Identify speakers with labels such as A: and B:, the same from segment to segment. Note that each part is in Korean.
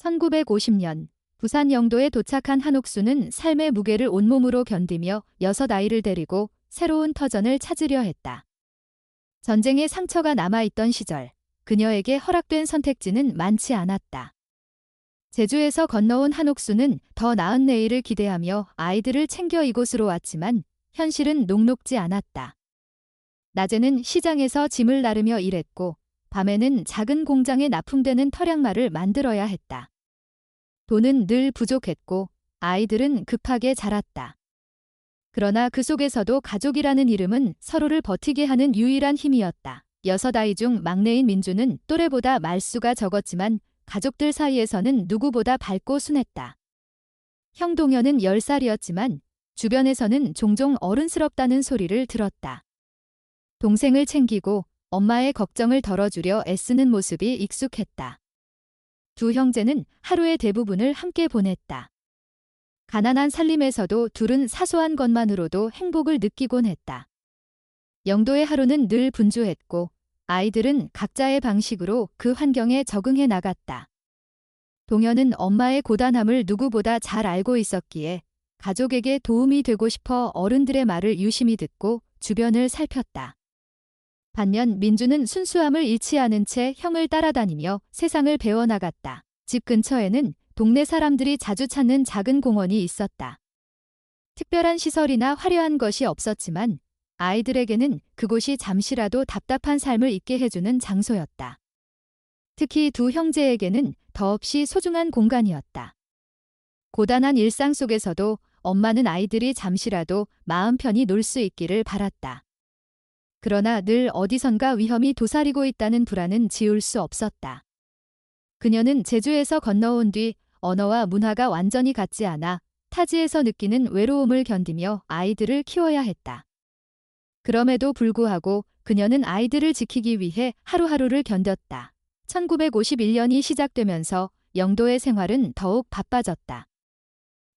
A: 1950년 부산 영도에 도착한 한옥수는 삶의 무게를 온몸으로 견디며 6아이를 데리고 새로운 터전을 찾으려 했다. 전쟁의 상처가 남아있던 시절, 그녀에게 허락된 선택지는 많지 않았다. 제주에서 건너온 한옥수는 더 나은 내일을 기대하며 아이들을 챙겨 이곳으로 왔지만 현실은 녹록지 않았다. 낮에는 시장에서 짐을 나르며 일했고 밤에는 작은 공장에 납품되는 털양말을 만들어야 했다. 돈은 늘 부족했고 아이들은 급하게 자랐다. 그러나 그 속에서도 가족이라는 이름은 서로를 버티게 하는 유일한 힘이었다. 6아이 중 막내인 민주는 또래보다 말수가 적었지만 가족들 사이에서는 누구보다 밝고 순했다. 형 동현은 10살이었지만 주변에서는 종종 어른스럽다는 소리를 들었다. 동생을 챙기고 엄마의 걱정을 덜어주려 애쓰는 모습이 익숙했다. 두 형제는 하루의 대부분을 함께 보냈다. 가난한 살림에서도 둘은 사소한 것만으로도 행복을 느끼곤 했다. 영도의 하루는 늘 분주했고 아이들은 각자의 방식으로 그 환경에 적응해 나갔다. 동현은 엄마의 고단함을 누구보다 잘 알고 있었기에 가족에게 도움이 되고 싶어 어른들의 말을 유심히 듣고 주변을 살폈다. 반면 민주는 순수함을 잃지 않은 채 형을 따라다니며 세상을 배워나갔다. 집 근처에는 동네 사람들이 자주 찾는 작은 공원이 있었다. 특별한 시설이나 화려한 것이 없었지만 아이들에게는 그곳이 잠시라도 답답한 삶을 잊게 해주는 장소였다. 특히 두 형제에게는 더없이 소중한 공간이었다. 고단한 일상 속에서도 엄마는 아이들이 잠시라도 마음 편히 놀 수 있기를 바랐다. 그러나 늘 어디선가 위험이 도사리고 있다는 불안은 지울 수 없었다. 그녀는 제주에서 건너온 뒤 언어와 문화가 완전히 같지 않아 타지에서 느끼는 외로움을 견디며 아이들을 키워야 했다. 그럼에도 불구하고 그녀는 아이들을 지키기 위해 하루하루를 견뎠다. 1951년이 시작되면서 영도의 생활은 더욱 바빠졌다.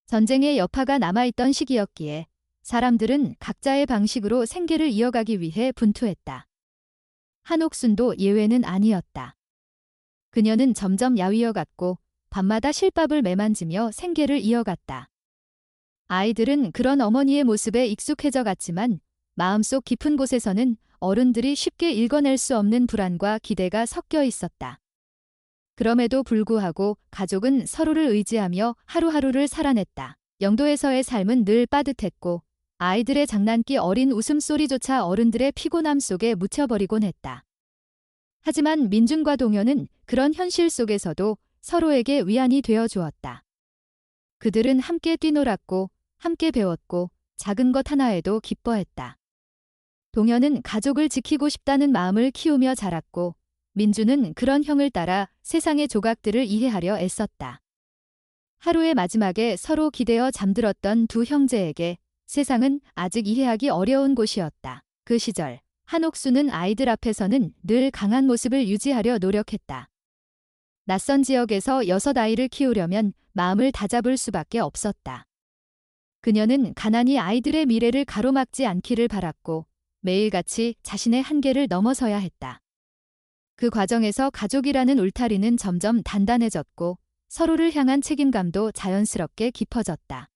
A: 전쟁의 여파가 남아있던 시기였기에 사람들은 각자의 방식으로 생계를 이어가기 위해 분투했다. 한옥순도 예외는 아니었다. 그녀는 점점 야위어갔고 밤마다 실밥을 매만지며 생계를 이어갔다. 아이들은 그런 어머니의 모습에 익숙해져 갔지만 마음속 깊은 곳에서는 어른들이 쉽게 읽어낼 수 없는 불안과 기대가 섞여 있었다. 그럼에도 불구하고 가족은 서로를 의지하며 하루하루를 살아냈다. 영도에서의 삶은 늘 빠듯했고 아이들의 장난기 어린 웃음소리조차 어른들의 피곤함 속에 묻혀버리곤 했다. 하지만 민준과 동현은 그런 현실 속에서도 서로에게 위안이 되어 주었다. 그들은 함께 뛰놀았고 함께 배웠고 작은 것 하나에도 기뻐했다. 동현은 가족을 지키고 싶다는 마음을 키우며 자랐고 민주는 그런 형을 따라 세상의 조각들을 이해하려 애썼다. 하루의 마지막에 서로 기대어 잠들었던 두 형제에게 세상은 아직 이해하기 어려운 곳이었다. 그 시절 한옥수는 아이들 앞에서는 늘 강한 모습을 유지하려 노력했다. 낯선 지역에서 6아이를 키우려면 마음을 다잡을 수밖에 없었다. 그녀는 가난이 아이들의 미래를 가로막지 않기를 바랐고 매일같이 자신의 한계를 넘어서야 했다. 그 과정에서 가족이라는 울타리는 점점 단단해졌고 서로를 향한 책임감도 자연스럽게 깊어졌다.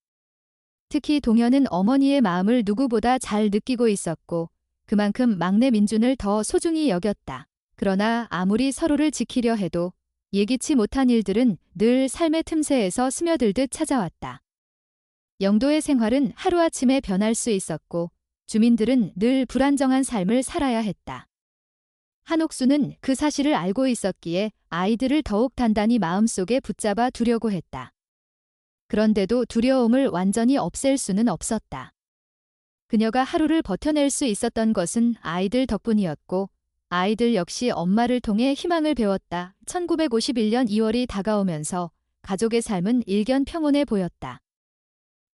A: 특히 동현은 어머니의 마음을 누구보다 잘 느끼고 있었고 그만큼 막내 민준을 더 소중히 여겼다. 그러나 아무리 서로를 지키려 해도 예기치 못한 일들은 늘 삶의 틈새에서 스며들듯 찾아왔다. 영도의 생활은 하루아침에 변할 수 있었고 주민들은 늘 불안정한 삶을 살아야 했다. 한옥수는 그 사실을 알고 있었기에 아이들을 더욱 단단히 마음속에 붙잡아 두려고 했다. 그런데도 두려움을 완전히 없앨 수는 없었다. 그녀가 하루를 버텨낼 수 있었던 것은 아이들 덕분이었고 아이들 역시 엄마를 통해 희망을 배웠다. 1951년 2월이 다가오면서 가족의 삶은 일견 평온해 보였다.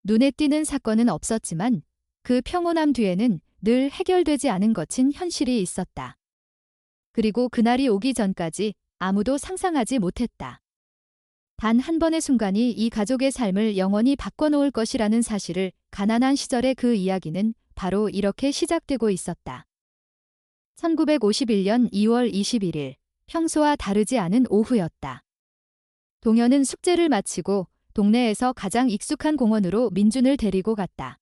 A: 눈에 띄는 사건은 없었지만 그 평온함 뒤에는 늘 해결되지 않은 거친 현실이 있었다. 그리고 그날이 오기 전까지 아무도 상상하지 못했다. 단 한 번의 순간이 이 가족의 삶을 영원히 바꿔놓을 것이라는 사실을 가난한 시절의 그 이야기는 바로 이렇게 시작되고 있었다. 1951년 2월 21일 평소와 다르지 않은 오후였다. 동현은 숙제를 마치고 동네에서 가장 익숙한 공원으로 민준을 데리고 갔다.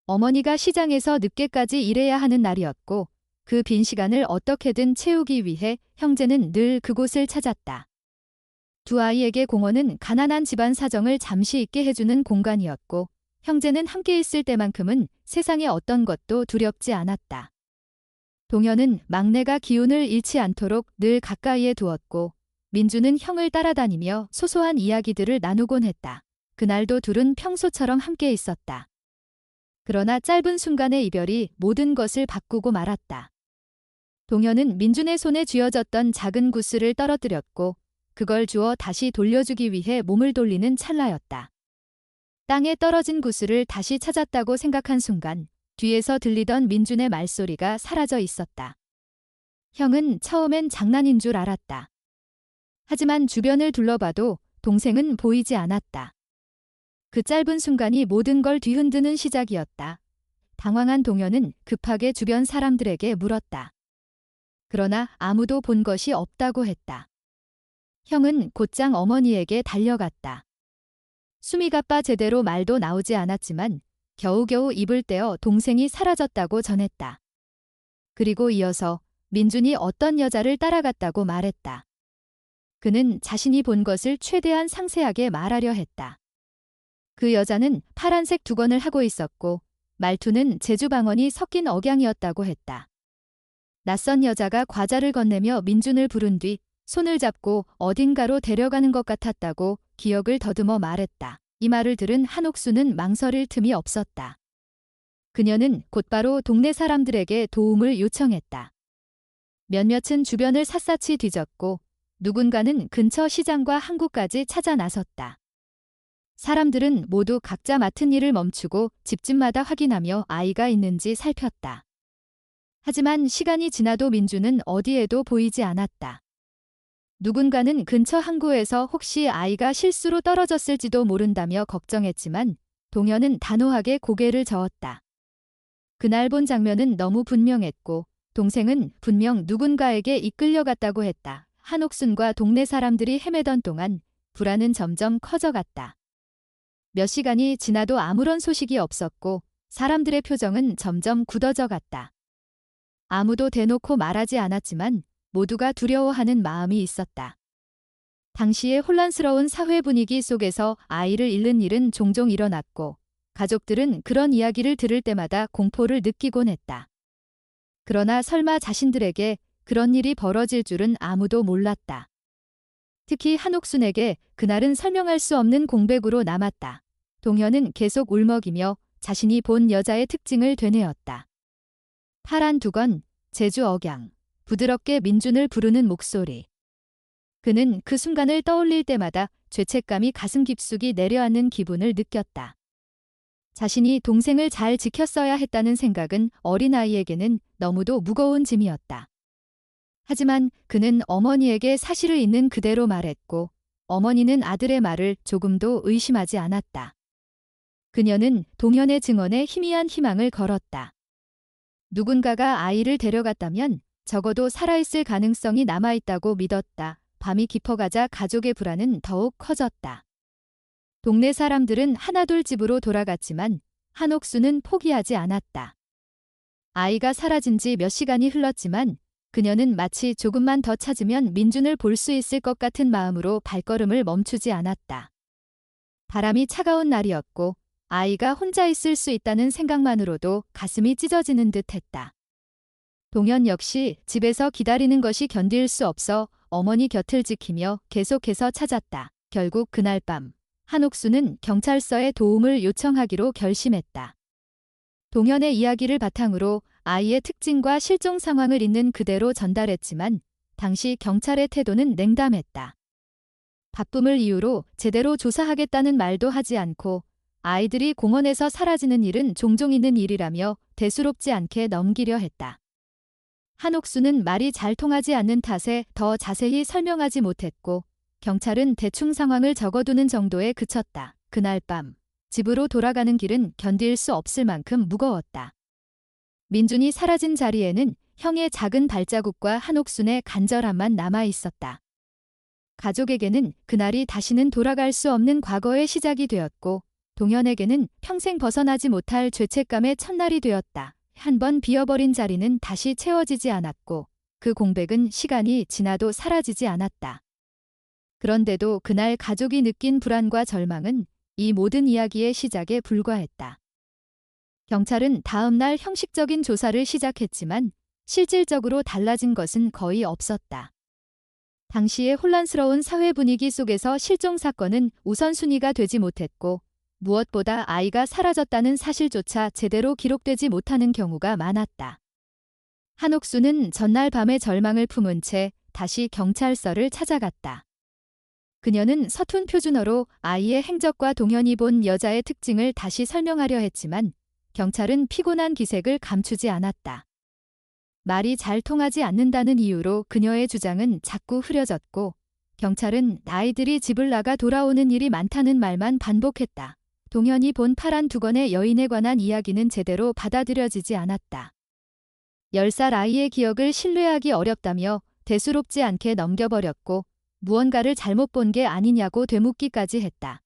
A: 어머니가 시장에서 늦게까지 일해야 하는 날이었고 그 빈 시간을 어떻게든 채우기 위해 형제는 늘 그곳을 찾았다. 두 아이에게 공원은 가난한 집안 사정을 잠시 잊게 해주는 공간이었고 형제는 함께 있을 때만큼은 세상의 어떤 것도 두렵지 않았다. 동현은 막내가 기운을 잃지 않도록 늘 가까이에 두었고 민주는 형을 따라다니며 소소한 이야기들을 나누곤 했다. 그날도 둘은 평소처럼 함께 있었다. 그러나 짧은 순간의 이별이 모든 것을 바꾸고 말았다. 동현은 민준의 손에 쥐어졌던 작은 구슬을 떨어뜨렸고 그걸 주워 다시 돌려주기 위해 몸을 돌리는 찰나였다. 땅에 떨어진 구슬을 다시 찾았다고 생각한 순간 뒤에서 들리던 민준의 말소리가 사라져 있었다. 형은 처음엔 장난인 줄 알았다. 하지만 주변을 둘러봐도 동생은 보이지 않았다. 그 짧은 순간이 모든 걸 뒤흔드는 시작이었다. 당황한 동현은 급하게 주변 사람들에게 물었다. 그러나 아무도 본 것이 없다고 했다. 형은 곧장 어머니에게 달려갔다. 숨이 가빠 제대로 말도 나오지 않았지만 겨우겨우 입을 떼어 동생이 사라졌다고 전했다. 그리고 이어서 민준이 어떤 여자를 따라갔다고 말했다. 그는 자신이 본 것을 최대한 상세하게 말하려 했다. 그 여자는 파란색 두건을 하고 있었고 말투는 제주방언이 섞인 억양이었다고 했다. 낯선 여자가 과자를 건네며 민준을 부른 뒤 손을 잡고 어딘가로 데려가는 것 같았다고 기억을 더듬어 말했다. 이 말을 들은 한옥수는 망설일 틈이 없었다. 그녀는 곧바로 동네 사람들에게 도움을 요청했다. 몇몇은 주변을 샅샅이 뒤졌고 누군가는 근처 시장과 항구까지 찾아 나섰다. 사람들은 모두 각자 맡은 일을 멈추고 집집마다 확인하며 아이가 있는지 살폈다. 하지만 시간이 지나도 민준은 어디에도 보이지 않았다. 누군가는 근처 항구에서 혹시 아이가 실수로 떨어졌을지도 모른다며 걱정했지만 동현은 단호하게 고개를 저었다. 그날 본 장면은 너무 분명했고 동생은 분명 누군가에게 이끌려갔다고 했다. 한옥순과 동네 사람들이 헤매던 동안 불안은 점점 커져갔다. 몇 시간이 지나도 아무런 소식이 없었고 사람들의 표정은 점점 굳어져 갔다. 아무도 대놓고 말하지 않았지만 모두가 두려워하는 마음이 있었다. 당시의 혼란스러운 사회 분위기 속에서 아이를 잃는 일은 종종 일어났고 가족들은 그런 이야기를 들을 때마다 공포를 느끼곤 했다. 그러나 설마 자신들에게 그런 일이 벌어질 줄은 아무도 몰랐다. 특히 한옥순에게 그날은 설명할 수 없는 공백으로 남았다. 동현은 계속 울먹이며 자신이 본 여자의 특징을 되뇌었다. 파란 두건, 제주 억양, 부드럽게 민준을 부르는 목소리. 그는 그 순간을 떠올릴 때마다 죄책감이 가슴 깊숙이 내려앉는 기분을 느꼈다. 자신이 동생을 잘 지켰어야 했다는 생각은 어린아이에게는 너무도 무거운 짐이었다. 하지만 그는 어머니에게 사실을 있는 그대로 말했고 어머니는 아들의 말을 조금도 의심하지 않았다. 그녀는 동현의 증언에 희미한 희망을 걸었다. 누군가가 아이를 데려갔다면 적어도 살아있을 가능성이 남아있다고 믿었다. 밤이 깊어가자 가족의 불안은 더욱 커졌다. 동네 사람들은 하나둘 집으로 돌아갔지만 한옥수는 포기하지 않았다. 아이가 사라진 지 몇 시간이 흘렀지만 그녀는 마치 조금만 더 찾으면 민준을 볼 수 있을 것 같은 마음으로 발걸음을 멈추지 않았다. 바람이 차가운 날이었고 아이가 혼자 있을 수 있다는 생각만으로도 가슴이 찢어지는 듯 했다. 동현 역시 집에서 기다리는 것이 견딜 수 없어 어머니 곁을 지키며 계속해서 찾았다. 결국 그날 밤 한옥수는 경찰서에 도움을 요청하기로 결심했다. 동현의 이야기를 바탕으로 아이의 특징과 실종 상황을 있는 그대로 전달했지만 당시 경찰의 태도는 냉담했다. 바쁨을 이유로 제대로 조사하겠다는 말도 하지 않고 아이들이 공원에서 사라지는 일은 종종 있는 일이라며 대수롭지 않게 넘기려 했다. 한옥수는 말이 잘 통하지 않는 탓에 더 자세히 설명하지 못했고 경찰은 대충 상황을 적어두는 정도에 그쳤다. 그날 밤 집으로 돌아가는 길은 견딜 수 없을 만큼 무거웠다. 민준이 사라진 자리에는 형의 작은 발자국과 한옥순의 간절함만 남아 있었다. 가족에게는 그날이 다시는 돌아갈 수 없는 과거의 시작이 되었고, 동현에게는 평생 벗어나지 못할 죄책감의 첫날이 되었다. 한 번 비어버린 자리는 다시 채워지지 않았고, 그 공백은 시간이 지나도 사라지지 않았다. 그런데도 그날 가족이 느낀 불안과 절망은 이 모든 이야기의 시작에 불과했다. 경찰은 다음 날 형식적인 조사를 시작했지만 실질적으로 달라진 것은 거의 없었다. 당시의 혼란스러운 사회 분위기 속에서 실종 사건은 우선순위가 되지 못했고, 무엇보다 아이가 사라졌다는 사실조차 제대로 기록되지 못하는 경우가 많았다. 한옥수는 전날 밤에 절망을 품은 채 다시 경찰서를 찾아갔다. 그녀는 서툰 표준어로 아이의 행적과 동현이 본 여자의 특징을 다시 설명하려 했지만 경찰은 피곤한 기색을 감추지 않았다. 말이 잘 통하지 않는다는 이유로 그녀의 주장은 자꾸 흐려졌고, 경찰은 아이들이 집을 나가 돌아오는 일이 많다는 말만 반복했다. 동현이 본 파란 두건의 여인에 관한 이야기는 제대로 받아들여지지 않았다. 10살 아이의 기억을 신뢰하기 어렵다며 대수롭지 않게 넘겨버렸고, 무언가를 잘못 본 게 아니냐고 되묻기까지 했다.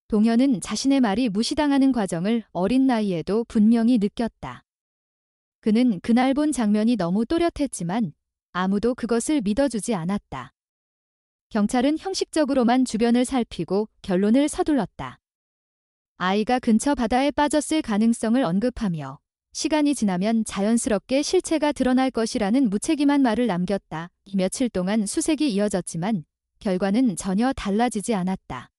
A: 동현은 자신의 말이 무시당하는 과정을 어린 나이에도 분명히 느꼈다. 그는 그날 본 장면이 너무 또렷했지만 아무도 그것을 믿어주지 않았다. 경찰은 형식적으로만 주변을 살피고 결론을 서둘렀다. 아이가 근처 바다에 빠졌을 가능성을 언급하며 시간이 지나면 자연스럽게 실체가 드러날 것이라는 무책임한 말을 남겼다. 며칠 동안 수색이 이어졌지만 결과는 전혀 달라지지 않았다.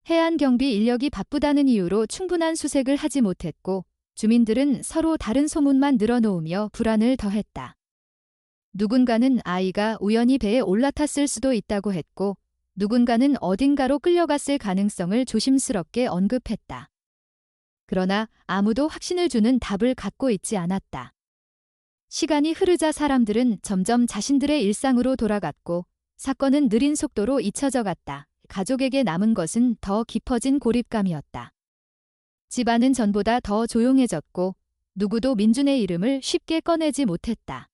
A: 해안경비 인력이 바쁘다는 이유로 충분한 수색을 하지 못했고, 주민들은 서로 다른 소문만 늘어놓으며 불안을 더했다. 누군가는 아이가 우연히 배에 올라탔을 수도 있다고 했고, 누군가는 어딘가로 끌려갔을 가능성을 조심스럽게 언급했다. 그러나 아무도 확신을 주는 답을 갖고 있지 않았다. 시간이 흐르자 사람들은 점점 자신들의 일상으로 돌아갔고, 사건은 느린 속도로 잊혀져 갔다. 가족에게 남은 것은 더 깊어진 고립감이었다. 집안은 전보다 더 조용해졌고, 누구도 민준의 이름을 쉽게 꺼내지 못했다.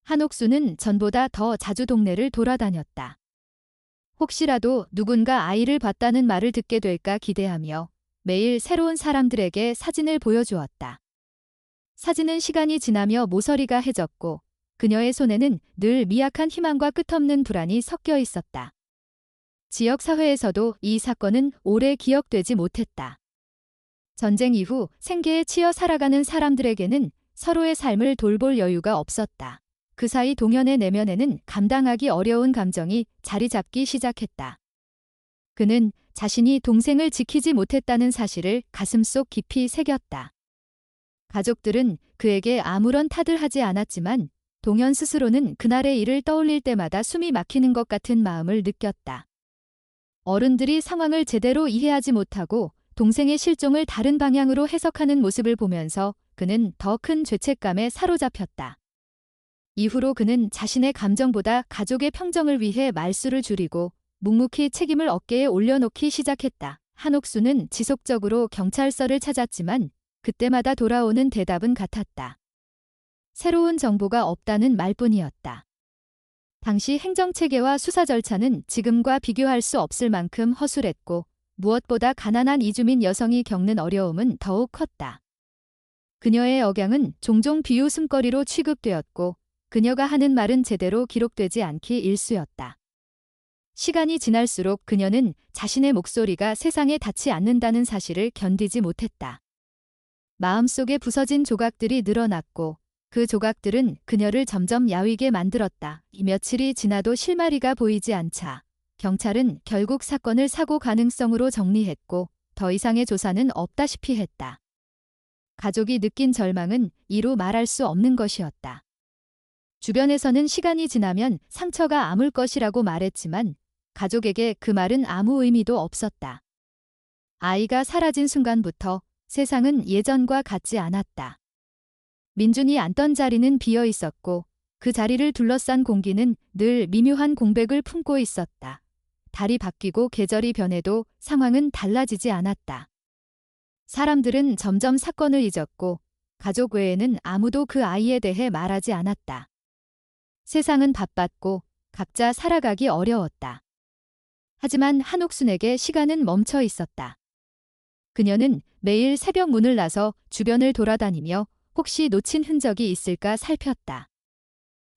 A: 한옥수는 전보다 더 자주 동네를 돌아다녔다. 혹시라도 누군가 아이를 봤다는 말을 듣게 될까 기대하며 매일 새로운 사람들에게 사진을 보여주었다. 사진은 시간이 지나며 모서리가 해졌고, 그녀의 손에는 늘 미약한 희망과 끝없는 불안이 섞여 있었다. 지역 사회에서도 이 사건은 오래 기억되지 못했다. 전쟁 이후 생계에 치여 살아가는 사람들에게는 서로의 삶을 돌볼 여유가 없었다. 그 사이 동현의 내면에는 감당하기 어려운 감정이 자리 잡기 시작했다. 그는 자신이 동생을 지키지 못했다는 사실을 가슴속 깊이 새겼다. 가족들은 그에게 아무런 탓을 하지 않았지만 동현 스스로는 그날의 일을 떠올릴 때마다 숨이 막히는 것 같은 마음을 느꼈다. 어른들이 상황을 제대로 이해하지 못하고 동생의 실종을 다른 방향으로 해석하는 모습을 보면서 그는 더 큰 죄책감에 사로잡혔다. 이후로 그는 자신의 감정보다 가족의 평정을 위해 말수를 줄이고 묵묵히 책임을 어깨에 올려놓기 시작했다. 한옥수는 지속적으로 경찰서를 찾았지만 그때마다 돌아오는 대답은 같았다. 새로운 정보가 없다는 말뿐이었다. 당시 행정체계와 수사 절차는 지금과 비교할 수 없을 만큼 허술했고, 무엇보다 가난한 이주민 여성이 겪는 어려움은 더욱 컸다. 그녀의 억양은 종종 비웃음거리로 취급되었고, 그녀가 하는 말은 제대로 기록되지 않기 일쑤였다. 시간이 지날수록 그녀는 자신의 목소리가 세상에 닿지 않는다는 사실을 견디지 못했다. 마음속에 부서진 조각들이 늘어났고, 그 조각들은 그녀를 점점 야위게 만들었다. 며칠이 지나도 실마리가 보이지 않자 경찰은 결국 사건을 사고 가능성으로 정리했고, 더 이상의 조사는 없다시피 했다. 가족이 느낀 절망은 이루 말할 수 없는 것이었다. 주변에서는 시간이 지나면 상처가 아물 것이라고 말했지만 가족에게 그 말은 아무 의미도 없었다. 아이가 사라진 순간부터 세상은 예전과 같지 않았다. 민준이 앉던 자리는 비어 있었고 그 자리를 둘러싼 공기는 늘 미묘한 공백을 품고 있었다. 달이 바뀌고 계절이 변해도 상황은 달라지지 않았다. 사람들은 점점 사건을 잊었고 가족 외에는 아무도 그 아이에 대해 말하지 않았다. 세상은 바빴고 각자 살아가기 어려웠다. 하지만 한옥순에게 시간은 멈춰 있었다. 그녀는 매일 새벽 문을 나서 주변을 돌아다니며 혹시 놓친 흔적이 있을까 살폈다.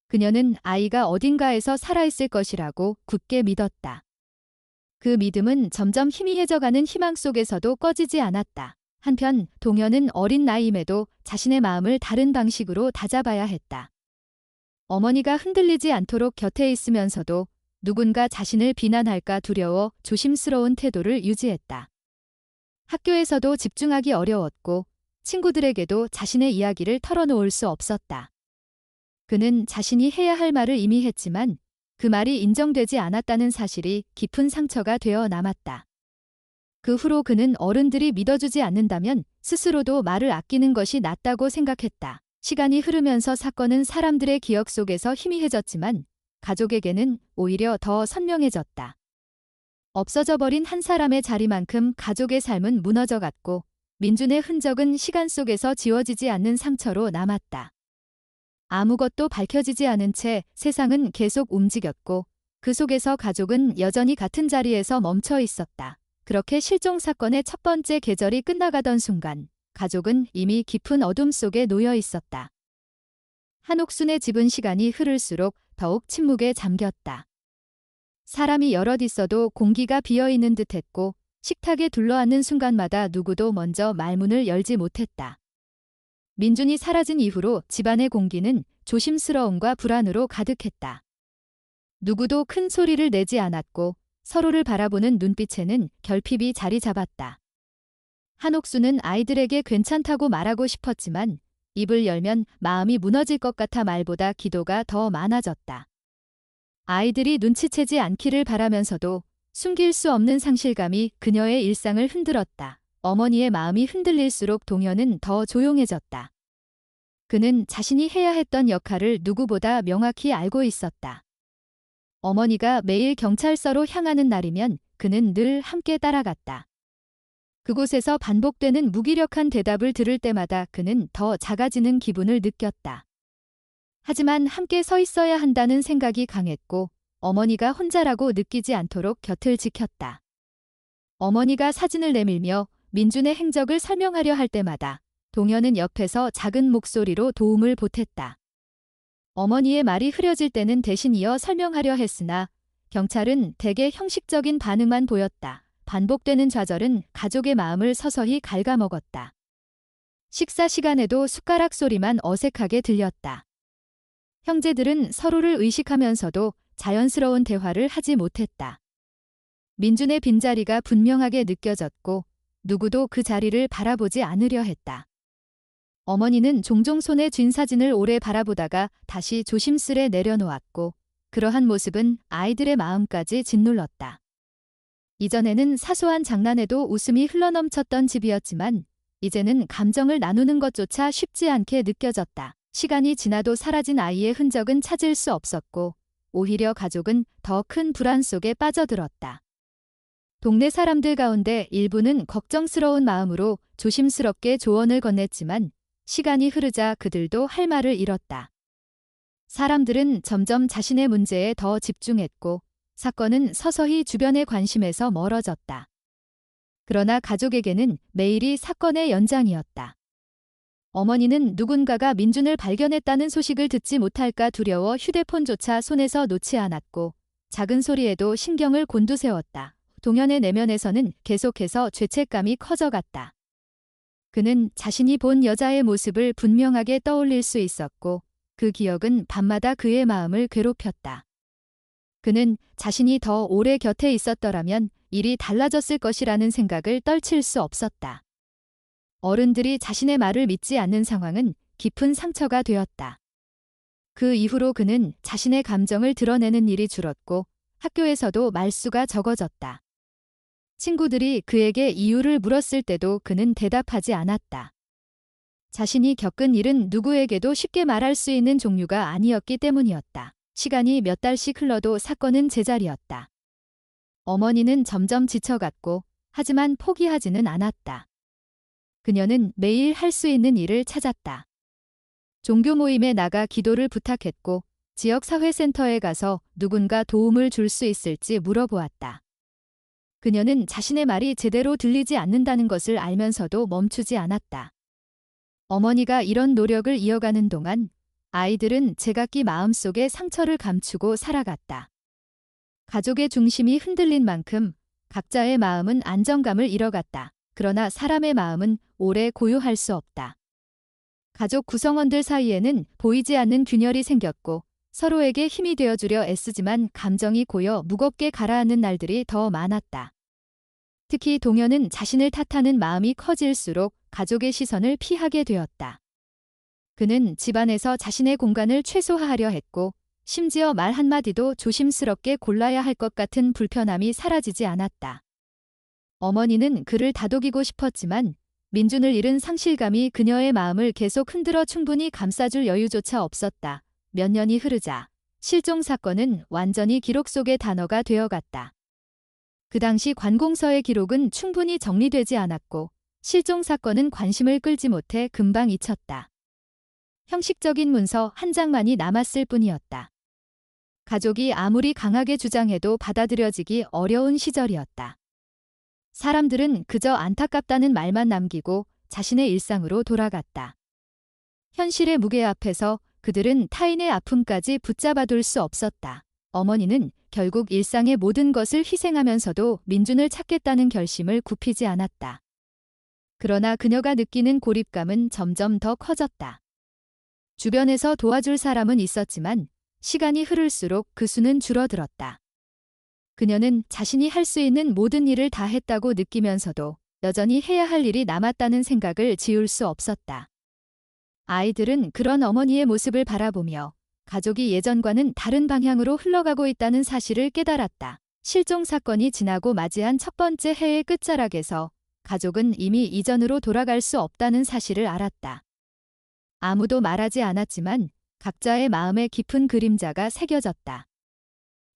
A: 그녀는 아이가 어딘가에서 살아있을 것이라고 굳게 믿었다. 그 믿음은 점점 희미해져가는 희망 속에서도 꺼지지 않았다. 한편 동현은 어린 나이임에도 자신의 마음을 다른 방식으로 다잡아야 했다. 어머니가 흔들리지 않도록 곁에 있으면서도 누군가 자신을 비난할까 두려워 조심스러운 태도를 유지했다. 학교에서도 집중하기 어려웠고 친구들에게도 자신의 이야기를 털어놓을 수 없었다. 그는 자신이 해야 할 말을 이미 했지만 그 말이 인정되지 않았다는 사실이 깊은 상처가 되어 남았다. 그 후로 그는 어른들이 믿어주지 않는다면 스스로도 말을 아끼는 것이 낫다고 생각했다. 시간이 흐르면서 사건은 사람들의 기억 속에서 희미해졌지만 가족에게는 오히려 더 선명해졌다. 없어져 버린 한 사람의 자리만큼 가족의 삶은 무너져갔고 민준의 흔적은 시간 속에서 지워지지 않는 상처로 남았다. 아무것도 밝혀지지 않은 채 세상은 계속 움직였고 그 속에서 가족은 여전히 같은 자리에서 멈춰 있었다. 그렇게 실종 사건의 첫 번째 계절이 끝나가던 순간 가족은 이미 깊은 어둠 속에 놓여 있었다. 한옥순의 집은 시간이 흐를수록 더욱 침묵에 잠겼다. 사람이 여럿 있어도 공기가 비어있는 듯했고 식탁에 둘러앉는 순간마다 누구도 먼저 말문을 열지 못했다. 민준이 사라진 이후로 집안의 공기는 조심스러움과 불안으로 가득했다. 누구도 큰 소리를 내지 않았고 서로를 바라보는 눈빛에는 결핍이 자리 잡았다. 한옥수는 아이들에게 괜찮다고 말하고 싶었지만 입을 열면 마음이 무너질 것 같아 말보다 기도가 더 많아졌다. 아이들이 눈치채지 않기를 바라면서도 숨길 수 없는 상실감이 그녀의 일상을 흔들었다. 어머니의 마음이 흔들릴수록 동현은 더 조용해졌다. 그는 자신이 해야 했던 역할을 누구보다 명확히 알고 있었다. 어머니가 매일 경찰서로 향하는 날이면 그는 늘 함께 따라갔다. 그곳에서 반복되는 무기력한 대답을 들을 때마다 그는 더 작아지는 기분을 느꼈다. 하지만 함께 서 있어야 한다는 생각이 강했고 어머니가 혼자라고 느끼지 않도록 곁을 지켰다. 어머니가 사진을 내밀며 민준의 행적을 설명하려 할 때마다 동현은 옆에서 작은 목소리로 도움을 보탰다. 어머니의 말이 흐려질 때는 대신 이어 설명하려 했으나 경찰은 대개 형식적인 반응만 보였다. 반복되는 좌절은 가족의 마음을 서서히 갉아먹었다. 식사 시간에도 숟가락 소리만 어색하게 들렸다. 형제들은 서로를 의식하면서도 자연스러운 대화를 하지 못했다. 민준의 빈자리가 분명하게 느껴졌고 누구도 그 자리를 바라보지 않으려 했다. 어머니는 종종 손에 쥔 사진을 오래 바라보다가 다시 조심스레 내려놓았고 그러한 모습은 아이들의 마음까지 짓눌렀다. 이전에는 사소한 장난에도 웃음이 흘러넘쳤던 집이었지만 이제는 감정을 나누는 것조차 쉽지 않게 느껴졌다. 시간이 지나도 사라진 아이의 흔적은 찾을 수 없었고 오히려 가족은 더 큰 불안 속에 빠져들었다. 동네 사람들 가운데 일부는 걱정스러운 마음으로 조심스럽게 조언을 건넸지만 시간이 흐르자 그들도 할 말을 잃었다. 사람들은 점점 자신의 문제에 더 집중했고 사건은 서서히 주변의 관심에서 멀어졌다. 그러나 가족에게는 매일이 사건의 연장이었다. 어머니는 누군가가 민준을 발견했다는 소식을 듣지 못할까 두려워 휴대폰조차 손에서 놓지 않았고 작은 소리에도 신경을 곤두세웠다. 동현의 내면에서는 계속해서 죄책감이 커져갔다. 그는 자신이 본 여자의 모습을 분명하게 떠올릴 수 있었고 그 기억은 밤마다 그의 마음을 괴롭혔다. 그는 자신이 더 오래 곁에 있었더라면 일이 달라졌을 것이라는 생각을 떨칠 수 없었다. 어른들이 자신의 말을 믿지 않는 상황은 깊은 상처가 되었다. 그 이후로 그는 자신의 감정을 드러내는 일이 줄었고 학교에서도 말수가 적어졌다. 친구들이 그에게 이유를 물었을 때도 그는 대답하지 않았다. 자신이 겪은 일은 누구에게도 쉽게 말할 수 있는 종류가 아니었기 때문이었다. 시간이 몇 달씩 흘러도 사건은 제자리였다. 어머니는 점점 지쳐갔고 하지만 포기하지는 않았다. 그녀는 매일 할 수 있는 일을 찾았다. 종교 모임에 나가 기도를 부탁했고 지역 사회센터에 가서 누군가 도움을 줄 수 있을지 물어보았다. 그녀는 자신의 말이 제대로 들리지 않는다는 것을 알면서도 멈추지 않았다. 어머니가 이런 노력을 이어가는 동안 아이들은 제각기 마음속에 상처를 감추고 살아갔다. 가족의 중심이 흔들린 만큼 각자의 마음은 안정감을 잃어갔다. 그러나 사람의 마음은 오래 고요할 수 없다. 가족 구성원들 사이에는 보이지 않는 균열이 생겼고 서로에게 힘이 되어주려 애쓰지만 감정이 고여 무겁게 가라앉는 날들이 더 많았다. 특히 동현은 자신을 탓하는 마음이 커질수록 가족의 시선을 피하게 되었다. 그는 집안에서 자신의 공간을 최소화하려 했고 심지어 말 한마디도 조심스럽게 골라야 할 것 같은 불편함이 사라지지 않았다. 어머니는 그를 다독이고 싶었지만 민준을 잃은 상실감이 그녀의 마음을 계속 흔들어 충분히 감싸줄 여유조차 없었다. 몇 년이 흐르자 실종 사건은 완전히 기록 속의 단어가 되어갔다. 그 당시 관공서의 기록은 충분히 정리되지 않았고 실종 사건은 관심을 끌지 못해 금방 잊혔다. 형식적인 문서 한 장만이 남았을 뿐이었다. 가족이 아무리 강하게 주장해도 받아들여지기 어려운 시절이었다. 사람들은 그저 안타깝다는 말만 남기고 자신의 일상으로 돌아갔다. 현실의 무게 앞에서 그들은 타인의 아픔까지 붙잡아둘 수 없었다. 어머니는 결국 일상의 모든 것을 희생하면서도 민준을 찾겠다는 결심을 굽히지 않았다. 그러나 그녀가 느끼는 고립감은 점점 더 커졌다. 주변에서 도와줄 사람은 있었지만 시간이 흐를수록 그 수는 줄어들었다. 그녀는 자신이 할 수 있는 모든 일을 다 했다고 느끼면서도 여전히 해야 할 일이 남았다는 생각을 지울 수 없었다. 아이들은 그런 어머니의 모습을 바라보며 가족이 예전과는 다른 방향으로 흘러가고 있다는 사실을 깨달았다. 실종 사건이 지나고 맞이한 첫 번째 해의 끝자락에서 가족은 이미 이전으로 돌아갈 수 없다는 사실을 알았다. 아무도 말하지 않았지만 각자의 마음에 깊은 그림자가 새겨졌다.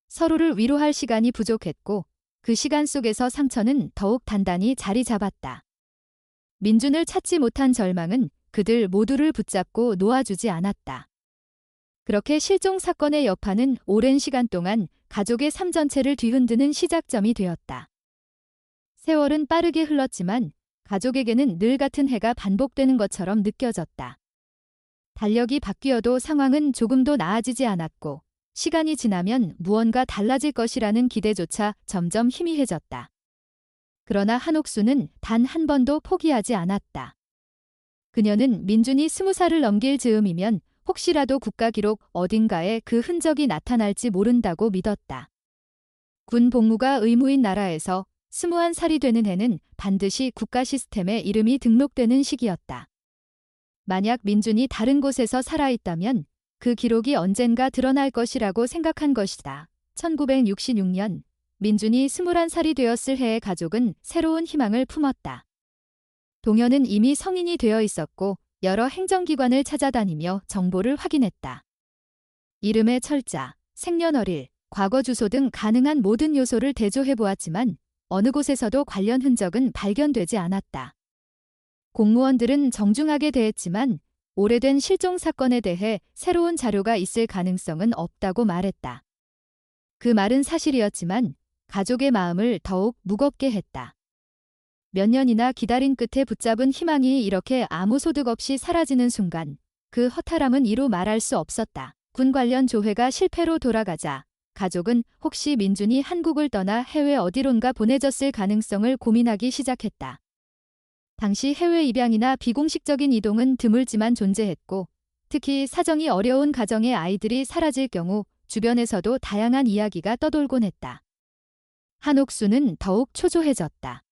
A: 서로를 위로할 시간이 부족했고 그 시간 속에서 상처는 더욱 단단히 자리 잡았다. 민준을 찾지 못한 절망은 그들 모두를 붙잡고 놓아주지 않았다. 그렇게 실종 사건의 여파는 오랜 시간 동안 가족의 삶 전체를 뒤흔드는 시작점이 되었다. 세월은 빠르게 흘렀지만 가족에게는 늘 같은 해가 반복되는 것처럼 느껴졌다. 달력이 바뀌어도 상황은 조금도 나아지지 않았고 시간이 지나면 무언가 달라질 것이라는 기대조차 점점 희미해졌다. 그러나 한옥수는 단 한 번도 포기하지 않았다. 그녀는 민준이 20살을 넘길 즈음이면 혹시라도 국가기록 어딘가에 그 흔적이 나타날지 모른다고 믿었다. 군 복무가 의무인 나라에서 21살이 되는 해는 반드시 국가 시스템에 이름이 등록되는 시기였다. 만약 민준이 다른 곳에서 살아있다면 그 기록이 언젠가 드러날 것이라고 생각한 것이다. 1966년 민준이 21살이 되었을 해의 가족은 새로운 희망을 품었다. 동현은 이미 성인이 되어 있었고 여러 행정기관을 찾아다니며 정보를 확인했다. 이름의 철자, 생년월일, 과거 주소 등 가능한 모든 요소를 대조해보았지만 어느 곳에서도 관련 흔적은 발견되지 않았다. 공무원들은 정중하게 대했지만 오래된 실종 사건에 대해 새로운 자료가 있을 가능성은 없다고 말했다. 그 말은 사실이었지만 가족의 마음을 더욱 무겁게 했다. 몇 년이나 기다린 끝에 붙잡은 희망이 이렇게 아무 소득 없이 사라지는 순간 그 허탈함은 이루 말할 수 없었다. 군 관련 조회가 실패로 돌아가자 가족은 혹시 민준이 한국을 떠나 해외 어디론가 보내졌을 가능성을 고민하기 시작했다. 당시 해외 입양이나 비공식적인 이동은 드물지만 존재했고 특히 사정이 어려운 가정의 아이들이 사라질 경우 주변에서도 다양한 이야기가 떠돌곤 했다. 한옥수는 더욱 초조해졌다.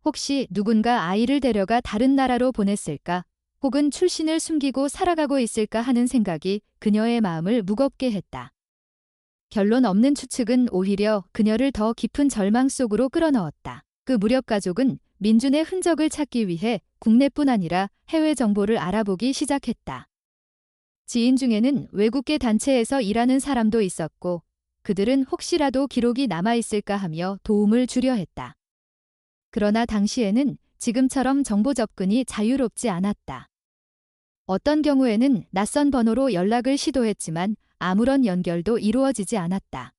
A: 혹시 누군가 아이를 데려가 다른 나라로 보냈을까? 혹은 출신을 숨기고 살아가고 있을까 하는 생각이 그녀의 마음을 무겁게 했다. 결론 없는 추측은 오히려 그녀를 더 깊은 절망 속으로 끌어넣었다. 그 무렵 가족은 민준의 흔적을 찾기 위해 국내뿐 아니라 해외 정보를 알아보기 시작했다. 지인 중에는 외국계 단체에서 일하는 사람도 있었고 그들은 혹시라도 기록이 남아있을까 하며 도움을 주려 했다. 그러나 당시에는 지금처럼 정보 접근이 자유롭지 않았다. 어떤 경우에는 낯선 번호로 연락을 시도했지만 아무런 연결도 이루어지지 않았다.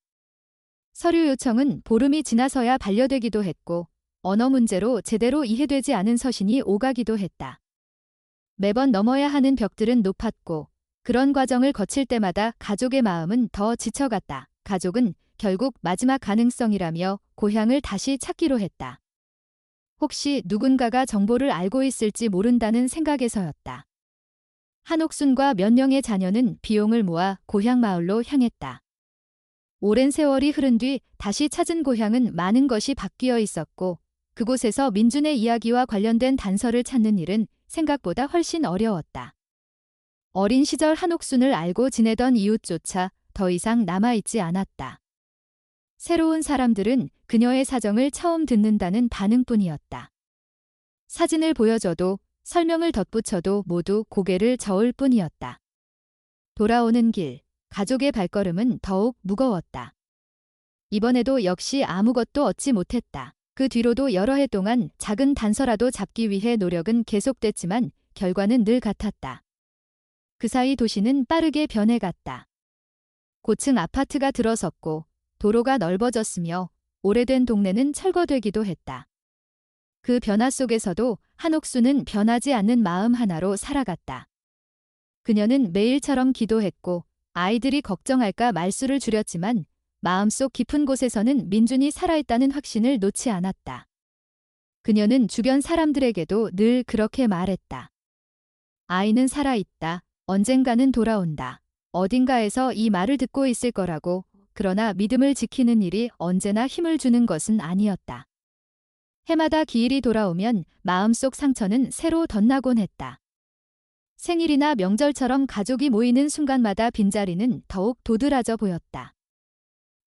A: 서류 요청은 보름이 지나서야 반려되기도 했고 언어 문제로 제대로 이해되지 않은 서신이 오가기도 했다. 매번 넘어야 하는 벽들은 높았고 그런 과정을 거칠 때마다 가족의 마음은 더 지쳐갔다. 가족은 결국 마지막 가능성이라며 고향을 다시 찾기로 했다. 혹시 누군가가 정보를 알고 있을지 모른다는 생각에서였다. 한옥순과 몇 명의 자녀는 비용을 모아 고향 마을로 향했다. 오랜 세월이 흐른 뒤 다시 찾은 고향은 많은 것이 바뀌어 있었고 그곳에서 민준의 이야기와 관련된 단서를 찾는 일은 생각보다 훨씬 어려웠다. 어린 시절 한옥순을 알고 지내던 이웃조차 더 이상 남아있지 않았다. 새로운 사람들은 그녀의 사정을 처음 듣는다는 반응뿐이었다. 사진을 보여줘도 설명을 덧붙여도 모두 고개를 저을 뿐이었다. 돌아오는 길, 가족의 발걸음은 더욱 무거웠다. 이번에도 역시 아무것도 얻지 못했다. 그 뒤로도 여러 해 동안 작은 단서라도 잡기 위해 노력은 계속됐지만 결과는 늘 같았다. 그 사이 도시는 빠르게 변해갔다. 고층 아파트가 들어섰고 도로가 넓어졌으며 오래된 동네는 철거되기도 했다. 그 변화 속에서도 한옥수는 변하지 않는 마음 하나로 살아갔다. 그녀는 매일처럼 기도했고 아이들이 걱정할까 말수를 줄였지만 마음속 깊은 곳에서는 민준이 살아있다는 확신을 놓지 않았다. 그녀는 주변 사람들에게도 늘 그렇게 말했다. 아이는 살아있다. 언젠가는 돌아온다. 어딘가에서 이 말을 듣고 있을 거라고. 그러나 믿음을 지키는 일이 언제나 힘을 주는 것은 아니었다. 해마다 기일이 돌아오면 마음속 상처는 새로 덧나곤 했다. 생일이나 명절처럼 가족이 모이는 순간마다 빈자리는 더욱 도드라져 보였다.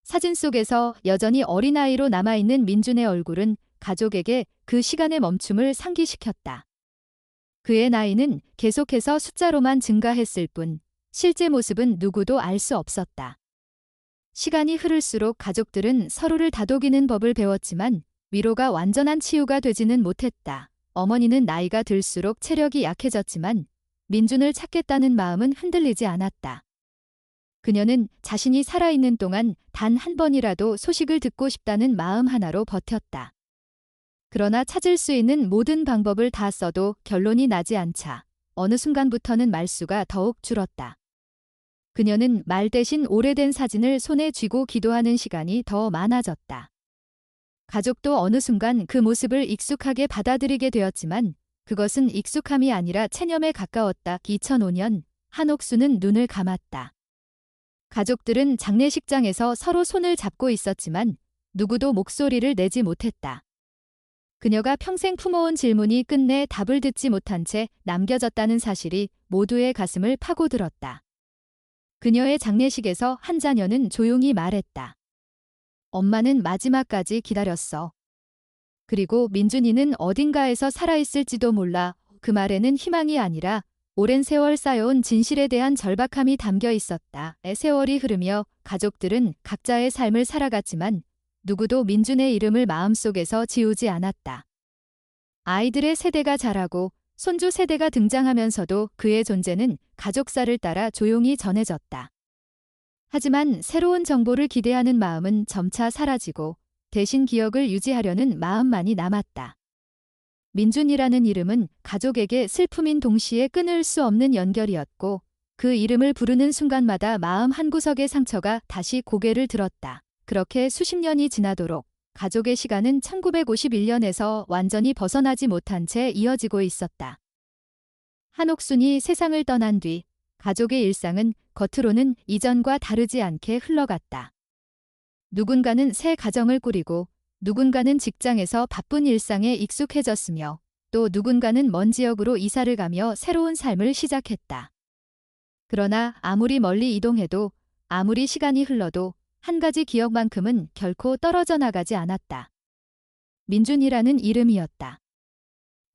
A: 사진 속에서 여전히 어린아이로 남아있는 민준의 얼굴은 가족에게 그 시간의 멈춤을 상기시켰다. 그의 나이는 계속해서 숫자로만 증가했을 뿐 실제 모습은 누구도 알 수 없었다. 시간이 흐를수록 가족들은 서로를 다독이는 법을 배웠지만 위로가 완전한 치유가 되지는 못했다. 어머니는 나이가 들수록 체력이 약해졌지만 민준을 찾겠다는 마음은 흔들리지 않았다. 그녀는 자신이 살아있는 동안 단 한 번이라도 소식을 듣고 싶다는 마음 하나로 버텼다. 그러나 찾을 수 있는 모든 방법을 다 써도 결론이 나지 않자 어느 순간부터는 말수가 더욱 줄었다. 그녀는 말 대신 오래된 사진을 손에 쥐고 기도하는 시간이 더 많아졌다. 가족도 어느 순간 그 모습을 익숙하게 받아들이게 되었지만 그것은 익숙함이 아니라 체념에 가까웠다. 2005년 한옥수는 눈을 감았다. 가족들은 장례식장에서 서로 손을 잡고 있었지만 누구도 목소리를 내지 못했다. 그녀가 평생 품어온 질문이 끝내 답을 듣지 못한 채 남겨졌다는 사실이 모두의 가슴을 파고들었다. 그녀의 장례식에서 한 자녀는 조용히 말했다. 엄마는 마지막까지 기다렸어. 그리고 민준이는 어딘가에서 살아있을지도 몰라. 그 말에는 희망이 아니라 오랜 세월 쌓여온 진실에 대한 절박함이 담겨 있었다. 세월이 흐르며 가족들은 각자의 삶을 살아갔지만 누구도 민준의 이름을 마음속에서 지우지 않았다. 아이들의 세대가 자라고 손주 세대가 등장하면서도 그의 존재는 가족사를 따라 조용히 전해졌다. 하지만 새로운 정보를 기대하는 마음은 점차 사라지고 대신 기억을 유지하려는 마음만이 남았다. 민준이라는 이름은 가족에게 슬픔인 동시에 끊을 수 없는 연결이었고 그 이름을 부르는 순간마다 마음 한구석의 상처가 다시 고개를 들었다. 그렇게 수십 년이 지나도록 가족의 시간은 1951년에서 완전히 벗어나지 못한 채 이어지고 있었다. 한옥순이 세상을 떠난 뒤 가족의 일상은 겉으로는 이전과 다르지 않게 흘러갔다. 누군가는 새 가정을 꾸리고 누군가는 직장에서 바쁜 일상에 익숙해졌으며 또 누군가는 먼 지역으로 이사를 가며 새로운 삶을 시작했다. 그러나 아무리 멀리 이동해도 아무리 시간이 흘러도 한 가지 기억만큼은 결코 떨어져 나가지 않았다. 민준이라는 이름이었다.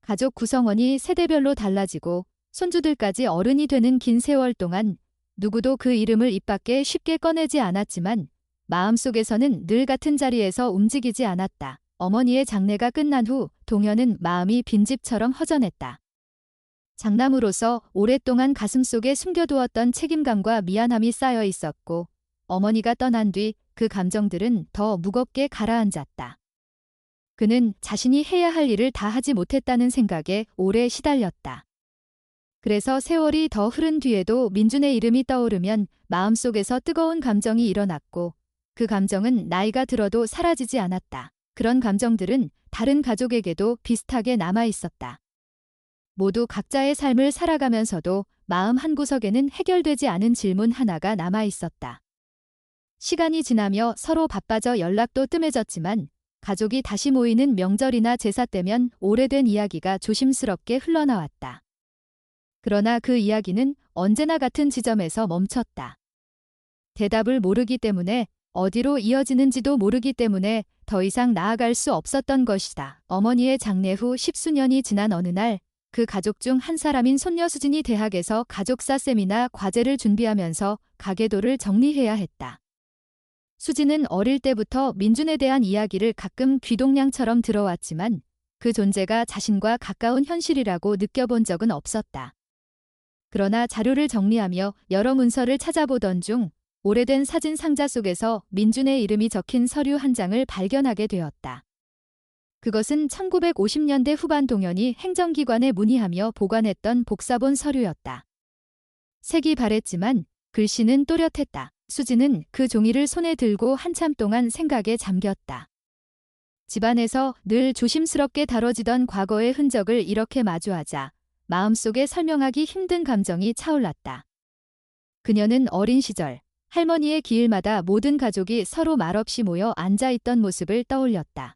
A: 가족 구성원이 세대별로 달라지고 손주들까지 어른이 되는 긴 세월 동안 누구도 그 이름을 입 밖에 쉽게 꺼내지 않았지만 마음속에서는 늘 같은 자리에서 움직이지 않았다. 어머니의 장례가 끝난 후 동현은 마음이 빈집처럼 허전했다. 장남으로서 오랫동안 가슴속에 숨겨두었던 책임감과 미안함이 쌓여 있었고 어머니가 떠난 뒤 그 감정들은 더 무겁게 가라앉았다. 그는 자신이 해야 할 일을 다 하지 못했다는 생각에 오래 시달렸다. 그래서 세월이 더 흐른 뒤에도 민준의 이름이 떠오르면 마음속에서 뜨거운 감정이 일어났고 그 감정은 나이가 들어도 사라지지 않았다. 그런 감정들은 다른 가족에게도 비슷하게 남아 있었다. 모두 각자의 삶을 살아가면서도 마음 한구석에는 해결되지 않은 질문 하나가 남아 있었다. 시간이 지나며 서로 바빠져 연락도 뜸해졌지만 가족이 다시 모이는 명절이나 제사 때면 오래된 이야기가 조심스럽게 흘러나왔다. 그러나 그 이야기는 언제나 같은 지점에서 멈췄다. 대답을 모르기 때문에, 어디로 이어지는지도 모르기 때문에 더 이상 나아갈 수 없었던 것이다. 어머니의 장례 후 10수년이 지난 어느 날, 그 가족 중 한 사람인 손녀 수진이 대학에서 가족사 세미나 과제를 준비하면서 가계도를 정리해야 했다. 수진은 어릴 때부터 민준에 대한 이야기를 가끔 귀동냥처럼 들어왔지만 그 존재가 자신과 가까운 현실이라고 느껴본 적은 없었다. 그러나 자료를 정리하며 여러 문서를 찾아보던 중 오래된 사진 상자 속에서 민준의 이름이 적힌 서류 한 장을 발견하게 되었다. 그것은 1950년대 후반 동현이 행정기관에 문의하며 보관했던 복사본 서류였다. 색이 바랬지만 글씨는 또렷했다. 수진은 그 종이를 손에 들고 한참 동안 생각에 잠겼다. 집안에서 늘 조심스럽게 다뤄지던 과거의 흔적을 이렇게 마주하자 마음속에 설명하기 힘든 감정이 차올랐다. 그녀는 어린 시절 할머니의 기일마다 모든 가족이 서로 말없이 모여 앉아있던 모습을 떠올렸다.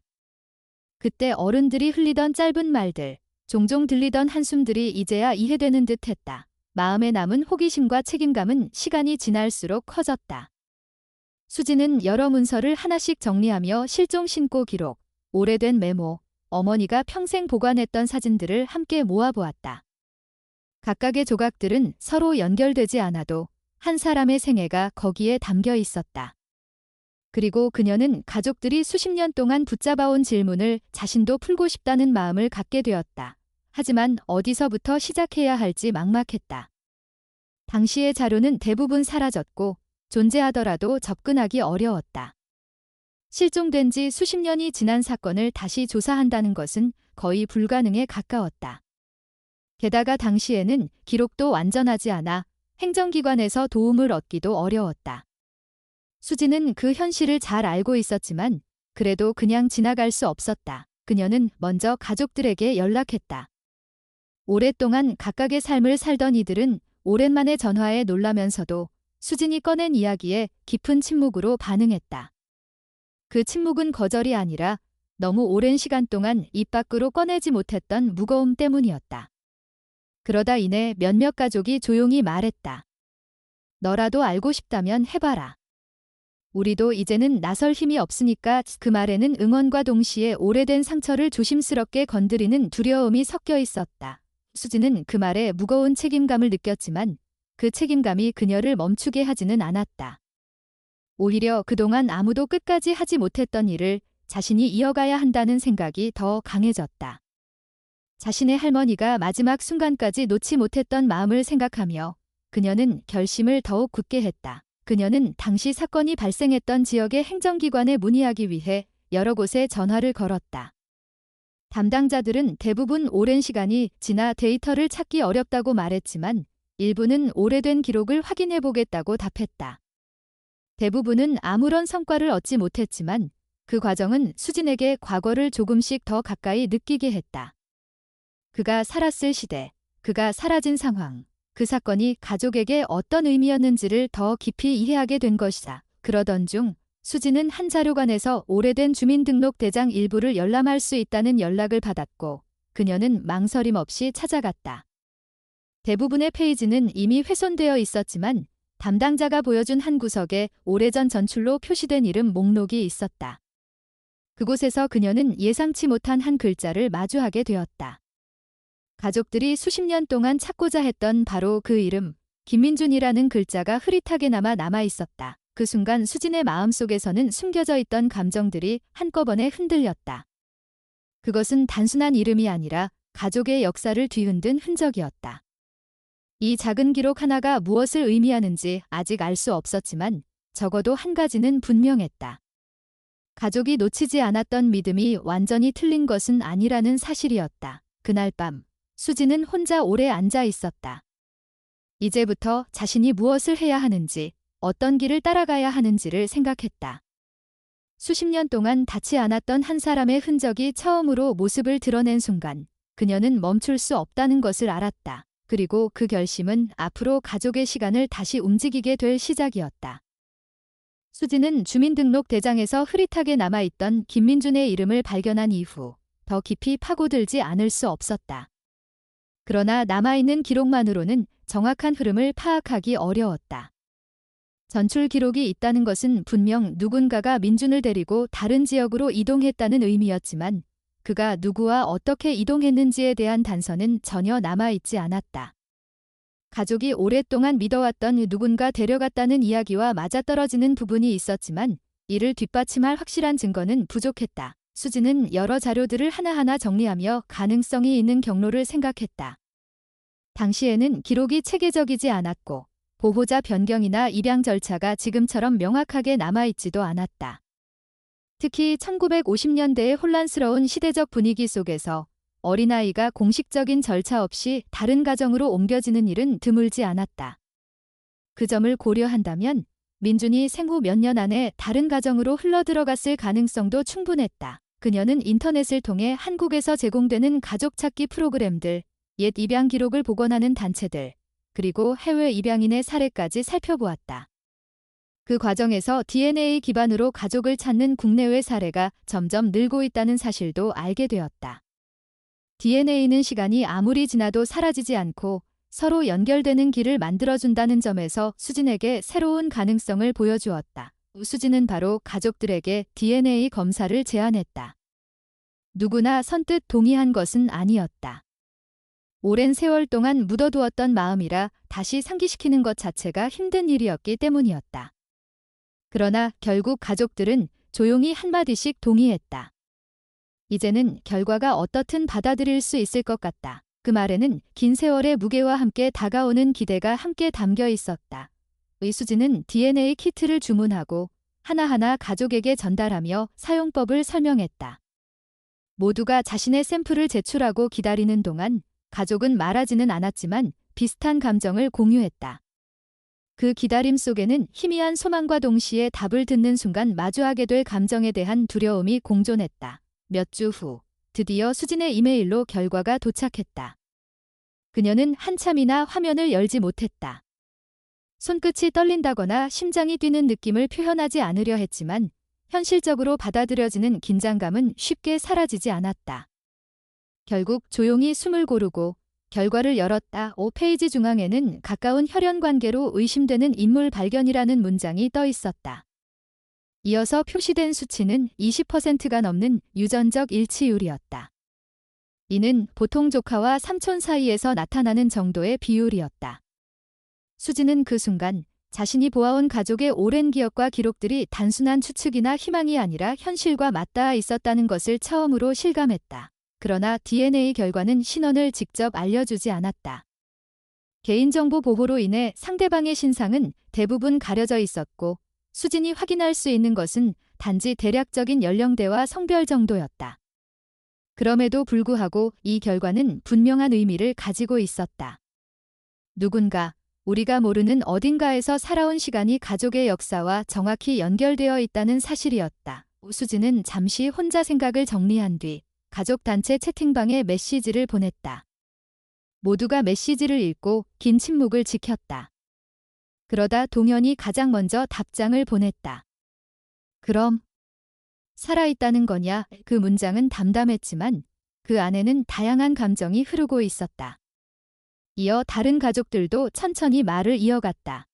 A: 그때 어른들이 흘리던 짧은 말들, 종종 들리던 한숨들이 이제야 이해되는 듯했다. 마음에 남은 호기심과 책임감은 시간이 지날수록 커졌다. 수지는 여러 문서를 하나씩 정리하며 실종 신고 기록, 오래된 메모, 어머니가 평생 보관했던 사진들을 함께 모아보았다. 각각의 조각들은 서로 연결되지 않아도 한 사람의 생애가 거기에 담겨 있었다. 그리고 그녀는 가족들이 수십 년 동안 붙잡아온 질문을 자신도 풀고 싶다는 마음을 갖게 되었다. 하지만 어디서부터 시작해야 할지 막막했다. 당시의 자료는 대부분 사라졌고 존재하더라도 접근하기 어려웠다. 실종된 지 수십 년이 지난 사건을 다시 조사한다는 것은 거의 불가능에 가까웠다. 게다가 당시에는 기록도 완전하지 않아 행정기관에서 도움을 얻기도 어려웠다. 수지는 그 현실을 잘 알고 있었지만 그래도 그냥 지나갈 수 없었다. 그녀는 먼저 가족들에게 연락했다. 오랫동안 각각의 삶을 살던 이들은 오랜만에 전화에 놀라면서도 수진이 꺼낸 이야기에 깊은 침묵으로 반응했다. 그 침묵은 거절이 아니라 너무 오랜 시간 동안 입 밖으로 꺼내지 못했던 무거움 때문이었다. 그러다 이내 몇몇 가족이 조용히 말했다. 너라도 알고 싶다면 해봐라. 우리도 이제는 나설 힘이 없으니까. 그 말에는 응원과 동시에 오래된 상처를 조심스럽게 건드리는 두려움이 섞여 있었다. 수지는 그 말에 무거운 책임감을 느꼈지만 그 책임감이 그녀를 멈추게 하지는 않았다. 오히려 그동안 아무도 끝까지 하지 못했던 일을 자신이 이어가야 한다는 생각이 더 강해졌다. 자신의 할머니가 마지막 순간까지 놓지 못했던 마음을 생각하며 그녀는 결심을 더욱 굳게 했다. 그녀는 당시 사건이 발생했던 지역의 행정기관에 문의하기 위해 여러 곳에 전화를 걸었다. 담당자들은 대부분 오랜 시간이 지나 데이터를 찾기 어렵다고 말했지만 일부는 오래된 기록을 확인해보겠다고 답했다. 대부분은 아무런 성과를 얻지 못했지만 그 과정은 수진에게 과거를 조금씩 더 가까이 느끼게 했다. 그가 살았을 시대, 그가 사라진 상황, 그 사건이 가족에게 어떤 의미였는지를 더 깊이 이해하게 된 것이다. 그러던 중 수지는 한 자료관에서 오래된 주민등록대장 일부를 열람할 수 있다는 연락을 받았고 그녀는 망설임 없이 찾아갔다. 대부분의 페이지는 이미 훼손되어 있었지만 담당자가 보여준 한 구석에 오래전 전출로 표시된 이름 목록이 있었다. 그곳에서 그녀는 예상치 못한 한 글자를 마주하게 되었다. 가족들이 수십 년 동안 찾고자 했던 바로 그 이름, 김민준이라는 글자가 흐릿하게 남아 있었다. 그 순간 수진의 마음속에서는 숨겨져 있던 감정들이 한꺼번에 흔들렸다. 그것은 단순한 이름이 아니라 가족의 역사를 뒤흔든 흔적이었다. 이 작은 기록 하나가 무엇을 의미하는지 아직 알 수 없었지만 적어도 한 가지는 분명했다. 가족이 놓치지 않았던 믿음이 완전히 틀린 것은 아니라는 사실이었다. 그날 밤, 수지는 혼자 오래 앉아 있었다. 이제부터 자신이 무엇을 해야 하는지, 어떤 길을 따라가야 하는지를 생각했다. 수십 년 동안 닿지 않았던 한 사람의 흔적이 처음으로 모습을 드러낸 순간, 그녀는 멈출 수 없다는 것을 알았다. 그리고 그 결심은 앞으로 가족의 시간을 다시 움직이게 될 시작이었다. 수지는 주민등록대장에서 흐릿하게 남아있던 김민준의 이름을 발견한 이후 더 깊이 파고들지 않을 수 없었다. 그러나 남아있는 기록만으로는 정확한 흐름을 파악하기 어려웠다. 전출 기록이 있다는 것은 분명 누군가가 민준을 데리고 다른 지역으로 이동했다는 의미였지만 그가 누구와 어떻게 이동했는지에 대한 단서는 전혀 남아있지 않았다. 가족이 오랫동안 믿어왔던 누군가 데려갔다는 이야기와 맞아떨어지는 부분이 있었지만 이를 뒷받침할 확실한 증거는 부족했다. 수지는 여러 자료들을 하나하나 정리하며 가능성이 있는 경로를 생각했다. 당시에는 기록이 체계적이지 않았고 보호자 변경이나 입양 절차가 지금처럼 명확하게 남아있지도 않았다. 특히 1950년대의 혼란스러운 시대적 분위기 속에서 어린아이가 공식적인 절차 없이 다른 가정으로 옮겨지는 일은 드물지 않았다. 그 점을 고려한다면 민준이 생후 몇 년 안에 다른 가정으로 흘러들어갔을 가능성도 충분했다. 그녀는 인터넷을 통해 한국에서 제공되는 가족 찾기 프로그램들, 옛 입양 기록을 복원하는 단체들, 그리고 해외 입양인의 사례까지 살펴보았다. 그 과정에서 DNA 기반으로 가족을 찾는 국내외 사례가 점점 늘고 있다는 사실도 알게 되었다. DNA는 시간이 아무리 지나도 사라지지 않고 서로 연결되는 길을 만들어준다는 점에서 수진에게 새로운 가능성을 보여주었다. 수진은 바로 가족들에게 DNA 검사를 제안했다. 누구나 선뜻 동의한 것은 아니었다. 오랜 세월 동안 묻어두었던 마음이라 다시 상기시키는 것 자체가 힘든 일이었기 때문이었다. 그러나 결국 가족들은 조용히 한마디씩 동의했다. 이제는 결과가 어떻든 받아들일 수 있을 것 같다. 그 말에는 긴 세월의 무게와 함께 다가오는 기대가 함께 담겨 있었다. 수지는 DNA 키트를 주문하고 하나하나 가족에게 전달하며 사용법을 설명했다. 모두가 자신의 샘플을 제출하고 기다리는 동안 가족은 말하지는 않았지만 비슷한 감정을 공유했다. 그 기다림 속에는 희미한 소망과 동시에 답을 듣는 순간 마주하게 될 감정에 대한 두려움이 공존했다. 몇 주 후, 드디어 수진의 이메일로 결과가 도착했다. 그녀는 한참이나 화면을 열지 못했다. 손끝이 떨린다거나 심장이 뛰는 느낌을 표현하지 않으려 했지만 현실적으로 받아들여지는 긴장감은 쉽게 사라지지 않았다. 결국 조용히 숨을 고르고 결과를 열었다. 5페이지 중앙에는 가까운 혈연 관계로 의심되는 인물 발견이라는 문장이 떠 있었다. 이어서 표시된 수치는 20%가 넘는 유전적 일치율이었다. 이는 보통 조카와 삼촌 사이에서 나타나는 정도의 비율이었다. 수지는 그 순간 자신이 보아온 가족의 오랜 기억과 기록들이 단순한 추측이나 희망이 아니라 현실과 맞닿아 있었다는 것을 처음으로 실감했다. 그러나 DNA 결과는 신원을 직접 알려주지 않았다. 개인정보 보호로 인해 상대방의 신상은 대부분 가려져 있었고 수진이 확인할 수 있는 것은 단지 대략적인 연령대와 성별 정도였다. 그럼에도 불구하고 이 결과는 분명한 의미를 가지고 있었다. 누군가, 우리가 모르는 어딘가에서 살아온 시간이 가족의 역사와 정확히 연결되어 있다는 사실이었다. 수진은 잠시 혼자 생각을 정리한 뒤 가족 단체 채팅방에 메시지를 보냈다. 모두가 메시지를 읽고 긴 침묵을 지켰다. 그러다 동현이 가장 먼저 답장을 보냈다. 그럼 살아있다는 거냐? 그 문장은 담담했지만 그 안에는 다양한 감정이 흐르고 있었다. 이어 다른 가족들도 천천히 말을 이어갔다.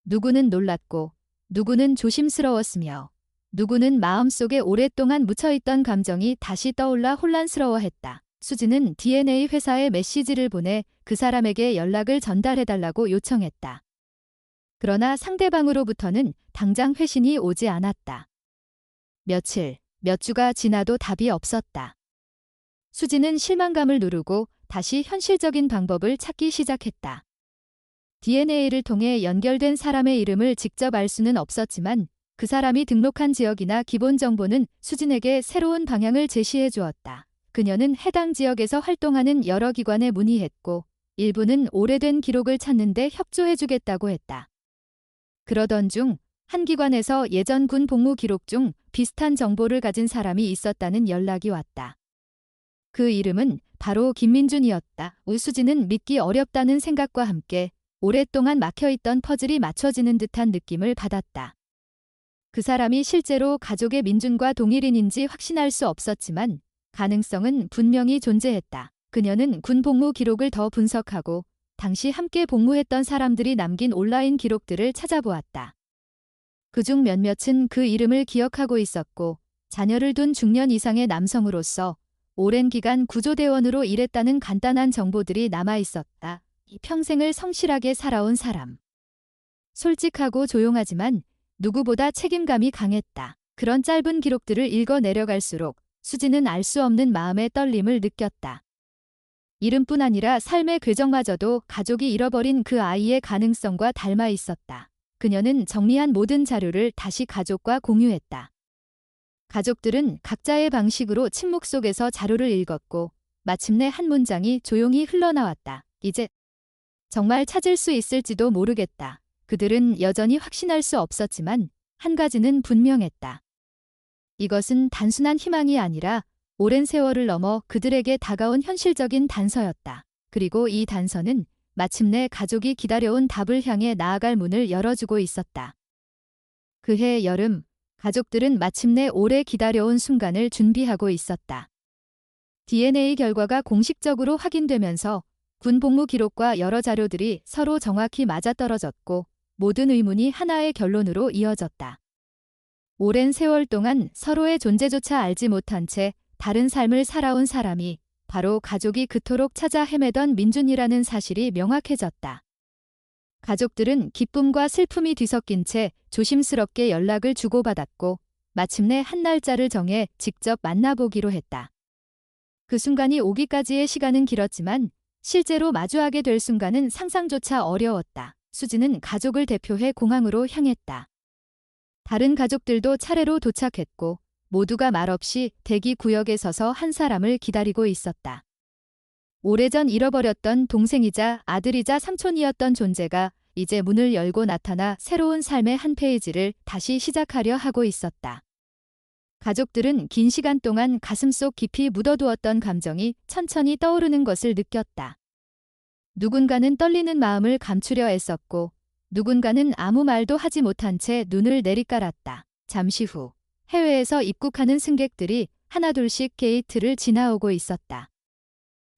A: 누구는 놀랐고 누구는 조심스러웠으며 누구는 마음속에 오랫동안 묻혀있던 감정이 다시 떠올라 혼란스러워했다. 수지는 DNA 회사에 메시지를 보내 그 사람에게 연락을 전달해달라고 요청했다. 그러나 상대방으로부터는 당장 회신이 오지 않았다. 며칠, 몇 주가 지나도 답이 없었다. 수지는 실망감을 누르고 다시 현실적인 방법을 찾기 시작했다. DNA를 통해 연결된 사람의 이름을 직접 알 수는 없었지만 그 사람이 등록한 지역이나 기본 정보는 수진에게 새로운 방향을 제시해 주었다. 그녀는 해당 지역에서 활동하는 여러 기관에 문의했고 일부는 오래된 기록을 찾는데 협조해 주겠다고 했다. 그러던 중 한 기관에서 예전 군 복무 기록 중 비슷한 정보를 가진 사람이 있었다는 연락이 왔다. 그 이름은 바로 김민준이었다. 수지는 믿기 어렵다는 생각과 함께 오랫동안 막혀있던 퍼즐이 맞춰지는 듯한 느낌을 받았다. 그 사람이 실제로 가족의 민준과 동일인인지 확신할 수 없었지만 가능성은 분명히 존재했다. 그녀는 군 복무 기록을 더 분석하고 당시 함께 복무했던 사람들이 남긴 온라인 기록들을 찾아보았다. 그중 몇몇은 그 이름을 기억하고 있었고 자녀를 둔 중년 이상의 남성으로서 오랜 기간 구조대원으로 일했다는 간단한 정보들이 남아있었다. 평생을 성실하게 살아온 사람. 솔직하고 조용하지만 누구보다 책임감이 강했다. 그런 짧은 기록들을 읽어 내려갈수록 수지는 알 수 없는 마음의 떨림을 느꼈다. 이름뿐 아니라 삶의 궤적마저도 가족이 잃어버린 그 아이의 가능성과 닮아 있었다. 그녀는 정리한 모든 자료를 다시 가족과 공유했다. 가족들은 각자의 방식으로 침묵 속에서 자료를 읽었고 마침내 한 문장이 조용히 흘러나왔다. 이제 정말 찾을 수 있을지도 모르겠다. 그들은 여전히 확신할 수 없었지만 한 가지는 분명했다. 이것은 단순한 희망이 아니라 오랜 세월을 넘어 그들에게 다가온 현실적인 단서였다. 그리고 이 단서는 마침내 가족이 기다려온 답을 향해 나아갈 문을 열어주고 있었다. 그해 여름, 가족들은 마침내 오래 기다려온 순간을 준비하고 있었다. DNA 결과가 공식적으로 확인되면서 군 복무 기록과 여러 자료들이 서로 정확히 맞아떨어졌고 모든 의문이 하나의 결론으로 이어졌다. 오랜 세월 동안 서로의 존재조차 알지 못한 채 다른 삶을 살아온 사람이 바로 가족이 그토록 찾아 헤매던 민준이라는 사실이 명확해졌다. 가족들은 기쁨과 슬픔이 뒤섞인 채 조심스럽게 연락을 주고받았고 마침내 한 날짜를 정해 직접 만나보기로 했다. 그 순간이 오기까지의 시간은 길었지만 실제로 마주하게 될 순간은 상상조차 어려웠다. 수지는 가족을 대표해 공항으로 향했다. 다른 가족들도 차례로 도착했고 모두가 말없이 대기 구역에 서서 한 사람을 기다리고 있었다. 오래전 잃어버렸던 동생이자 아들이자 삼촌이었던 존재가 이제 문을 열고 나타나 새로운 삶의 한 페이지를 다시 시작하려 하고 있었다. 가족들은 긴 시간 동안 가슴속 깊이 묻어두었던 감정이 천천히 떠오르는 것을 느꼈다. 누군가는 떨리는 마음을 감추려 애썼고 누군가는 아무 말도 하지 못한 채 눈을 내리깔았다. 잠시 후 해외에서 입국하는 승객들이 하나둘씩 게이트를 지나오고 있었다.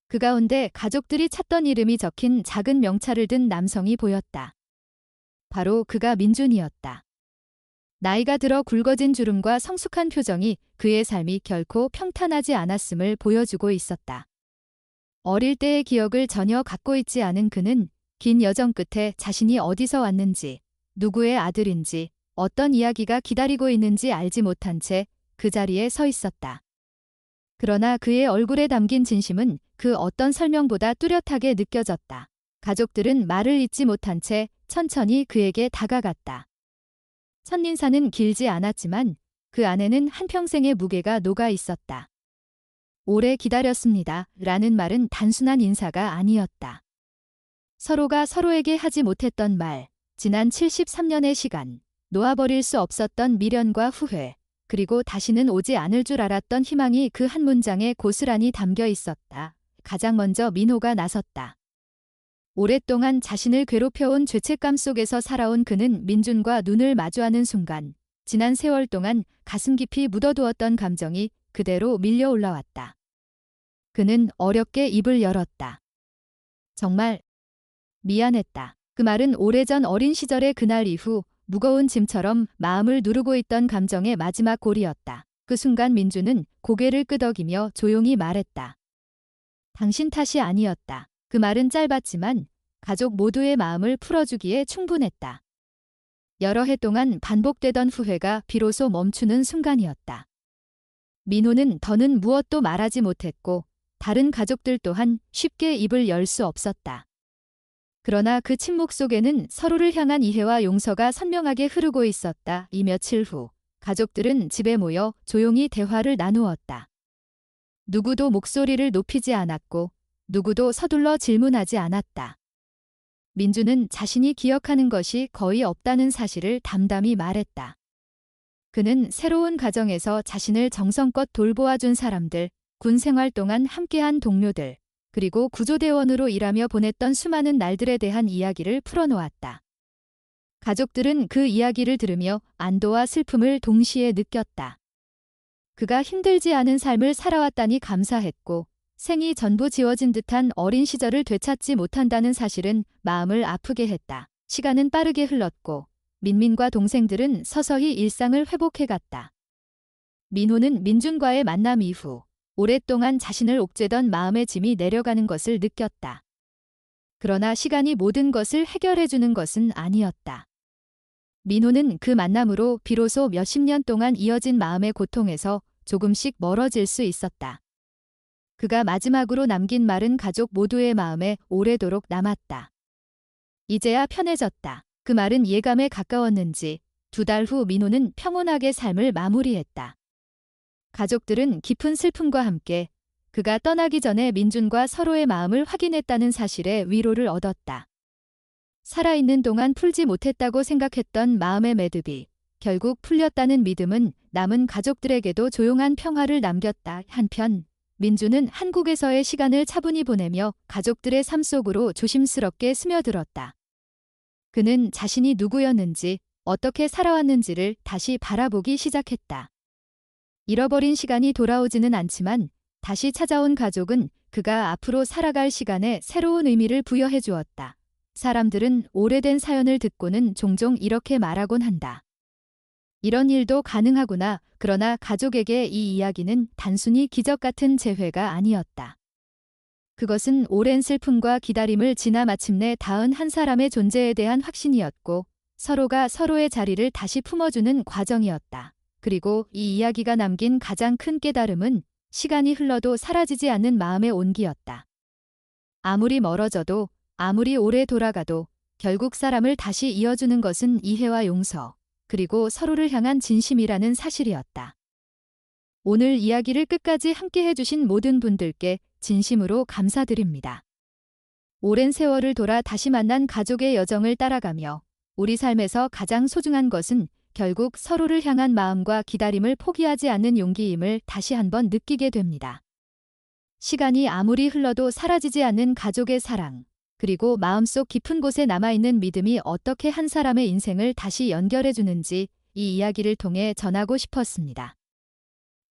A: 그 가운데 가족들이 찾던 이름이 적힌 작은 명찰을 든 남성이 보였다. 바로 그가 민준이었다. 나이가 들어 굵어진 주름과 성숙한 표정이 그의 삶이 결코 평탄하지 않았음을 보여주고 있었다. 어릴 때의 기억을 전혀 갖고 있지 않은 그는 긴 여정 끝에 자신이 어디서 왔는지, 누구의 아들인지, 어떤 이야기가 기다리고 있는지 알지 못한 채 그 자리에 서 있었다. 그러나 그의 얼굴에 담긴 진심은 그 어떤 설명보다 뚜렷하게 느껴졌다. 가족들은 말을 잇지 못한 채 천천히 그에게 다가갔다. 첫인사는 길지 않았지만 그 안에는 한평생의 무게가 녹아 있었다. 오래 기다렸습니다. 라는 말은 단순한 인사가 아니었다. 서로가 서로에게 하지 못했던 말, 지난 73년의 시간, 놓아버릴 수 없었던 미련과 후회, 그리고 다시는 오지 않을 줄 알았던 희망이 그 한 문장에 고스란히 담겨 있었다. 가장 먼저 민호가 나섰다. 오랫동안 자신을 괴롭혀온 죄책감 속에서 살아온 그는 민준과 눈을 마주하는 순간 지난 세월 동안 가슴 깊이 묻어두었던 감정이 그대로 밀려 올라왔다. 그는 어렵게 입을 열었다. 정말 미안했다. 그 말은 오래전 어린 시절의 그날 이후 무거운 짐처럼 마음을 누르고 있던 감정의 마지막 골이었다. 그 순간 민준은 고개를 끄덕이며 조용히 말했다. 당신 탓이 아니었다. 그 말은 짧았지만 가족 모두의 마음을 풀어주기에 충분했다. 여러 해 동안 반복되던 후회가 비로소 멈추는 순간이었다. 민호는 더는 무엇도 말하지 못했고 다른 가족들 또한 쉽게 입을 열 수 없었다. 그러나 그 침묵 속에는 서로를 향한 이해와 용서가 선명하게 흐르고 있었다. 이 며칠 후 가족들은 집에 모여 조용히 대화를 나누었다. 누구도 목소리를 높이지 않았고 누구도 서둘러 질문하지 않았다. 민주는 자신이 기억하는 것이 거의 없다는 사실을 담담히 말했다. 그는 새로운 가정에서 자신을 정성껏 돌보아준 사람들, 군 생활 동안 함께한 동료들, 그리고 구조대원으로 일하며 보냈던 수많은 날들에 대한 이야기를 풀어놓았다. 가족들은 그 이야기를 들으며 안도와 슬픔을 동시에 느꼈다. 그가 힘들지 않은 삶을 살아왔다니 감사했고, 생이 전부 지워진 듯한 어린 시절을 되찾지 못한다는 사실은 마음을 아프게 했다. 시간은 빠르게 흘렀고 민민과 동생들은 서서히 일상을 회복해갔다. 민호는 민준과의 만남 이후 오랫동안 자신을 옥죄던 마음의 짐이 내려가는 것을 느꼈다. 그러나 시간이 모든 것을 해결해주는 것은 아니었다. 민호는 그 만남으로 비로소 몇십 년 동안 이어진 마음의 고통에서 조금씩 멀어질 수 있었다. 그가 마지막으로 남긴 말은 가족 모두의 마음에 오래도록 남았다. 이제야 편해졌다. 그 말은 예감에 가까웠는지 2달 후 민호는 평온하게 삶을 마무리했다. 가족들은 깊은 슬픔과 함께 그가 떠나기 전에 민준과 서로의 마음을 확인했다는 사실에 위로를 얻었다. 살아있는 동안 풀지 못했다고 생각했던 마음의 매듭이 결국 풀렸다는 믿음은 남은 가족들에게도 조용한 평화를 남겼다. 한편 민주는 한국에서의 시간을 차분히 보내며 가족들의 삶 속으로 조심스럽게 스며들었다. 그는 자신이 누구였는지, 어떻게 살아왔는지를 다시 바라보기 시작했다. 잃어버린 시간이 돌아오지는 않지만 다시 찾아온 가족은 그가 앞으로 살아갈 시간에 새로운 의미를 부여해 주었다. 사람들은 오래된 사연을 듣고는 종종 이렇게 말하곤 한다. 이런 일도 가능하구나. 그러나 가족에게 이 이야기는 단순히 기적 같은 재회가 아니었다. 그것은 오랜 슬픔과 기다림을 지나 마침내 닿은 한 사람의 존재에 대한 확신이었고 서로가 서로의 자리를 다시 품어주는 과정이었다. 그리고 이 이야기가 남긴 가장 큰 깨달음은 시간이 흘러도 사라지지 않는 마음의 온기였다. 아무리 멀어져도 아무리 오래 돌아가도 결국 사람을 다시 이어주는 것은 이해와 용서, 그리고 서로를 향한 진심이라는 사실이었다. 오늘 이야기를 끝까지 함께 해주신 모든 분들께 진심으로 감사드립니다. 오랜 세월을 돌아 다시 만난 가족의 여정을 따라가며 우리 삶에서 가장 소중한 것은 결국 서로를 향한 마음과 기다림을 포기하지 않는 용기임을 다시 한번 느끼게 됩니다. 시간이 아무리 흘러도 사라지지 않는 가족의 사랑, 그리고 마음속 깊은 곳에 남아있는 믿음이 어떻게 한 사람의 인생을 다시 연결해주는지 이 이야기를 통해 전하고 싶었습니다.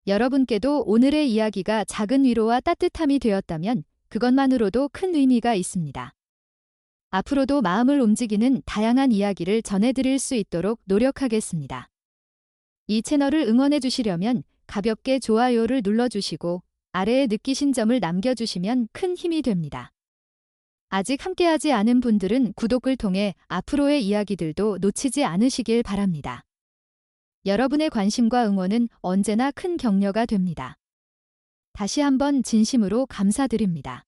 A: 여러분께도 오늘의 이야기가 작은 위로와 따뜻함이 되었다면 그것만으로도 큰 의미가 있습니다. 앞으로도 마음을 움직이는 다양한 이야기를 전해드릴 수 있도록 노력하겠습니다. 이 채널을 응원해 주시려면 가볍게 좋아요를 눌러주시고 아래에 느끼신 점을 남겨주시면 큰 힘이 됩니다. 아직 함께하지 않은 분들은 구독을 통해 앞으로의 이야기들도 놓치지 않으시길 바랍니다. 여러분의 관심과 응원은 언제나 큰 격려가 됩니다. 다시 한번 진심으로 감사드립니다.